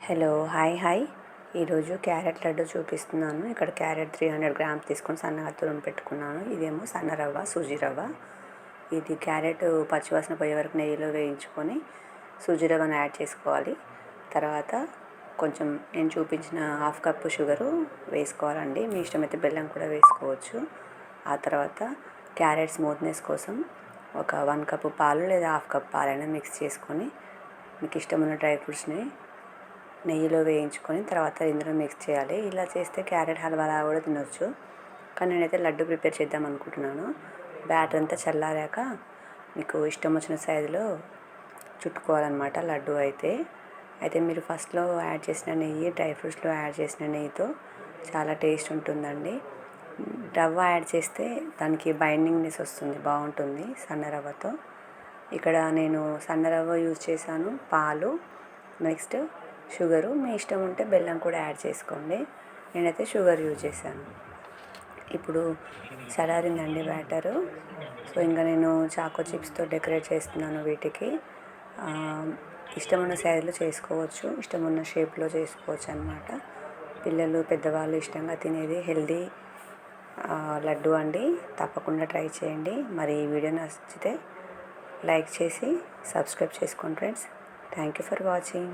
Hello hi ఈరోజు carrot laddu చూపిస్తున్నాను. ఇక్కడ క్యారెట్ 300 గ్రామ్స్ తీసుకొని సన్నగా తురుము పెట్టుకున్నాను. ఇదేమో సన్న రవ్వ, సూజీ రవ్వ. ఇది క్యారెట్ పచ్చివాసన పోయే వరకు నెయ్యిలో వేయించుకొని సూజీ రవ్వను యాడ్ చేసుకోవాలి. తర్వాత కొంచెం నేను చూపించిన హాఫ్ కప్పు షుగరు వేసుకోవాలండి. మీ ఇష్టమైతే బెల్లం కూడా వేసుకోవచ్చు. ఆ తర్వాత క్యారెట్ స్మూత్నెస్ కోసం ఒక 1 కప్పు పాలు లేదా హాఫ్ కప్ పాలైనా మిక్స్ చేసుకొని మీకు ఇష్టమైన డ్రై ఫ్రూట్స్ని నెయ్యిలో వేయించుకొని తర్వాత ఇందులో మిక్స్ చేయాలి. ఇలా చేస్తే క్యారెట్ హల్వాలా కూడా తినొచ్చు. కానీ నేనైతే లడ్డు ప్రిపేర్ చేద్దాం అనుకుంటున్నాను. బ్యాటర్ అంతా చల్లారాక మీకు ఇష్టం వచ్చిన సైజులో చుట్టుకోవాలన్నమాట లడ్డు అయితే మీరు ఫస్ట్లో యాడ్ చేసిన నెయ్యి, డ్రై ఫ్రూట్స్లో యాడ్ చేసిన నెయ్యితో చాలా టేస్ట్ ఉంటుందండి. రవ్వ యాడ్ చేస్తే దానికి బైండింగ్నెస్ వస్తుంది, బాగుంటుంది సన్న రవ్వతో. ఇక్కడ నేను సన్న రవ్వ యూజ్ చేశాను, పాలు, నెక్స్ట్ షుగరు. మీ ఇష్టం ఉంటే బెల్లం కూడా యాడ్ చేసుకోండి. నేనైతే షుగర్ యూజ్ చేశాను. ఇప్పుడు చల్లారిందండి బ్యాటరు. సో ఇంకా నేను చాకో చిప్స్తో డెకరేట్ చేస్తున్నాను వీటికి. ఇష్టమున్న సైజులో చేసుకోవచ్చు, ఇష్టమున్న షేప్లో చేసుకోవచ్చు అన్నమాట. పిల్లలు పెద్దవాళ్ళు ఇష్టంగా తినేది హెల్దీ లడ్డు అండి. తప్పకుండా ట్రై చేయండి. మరి ఈ వీడియో నచ్చితే లైక్ చేసి సబ్స్క్రైబ్ చేసుకోండి friends. Thank you for watching.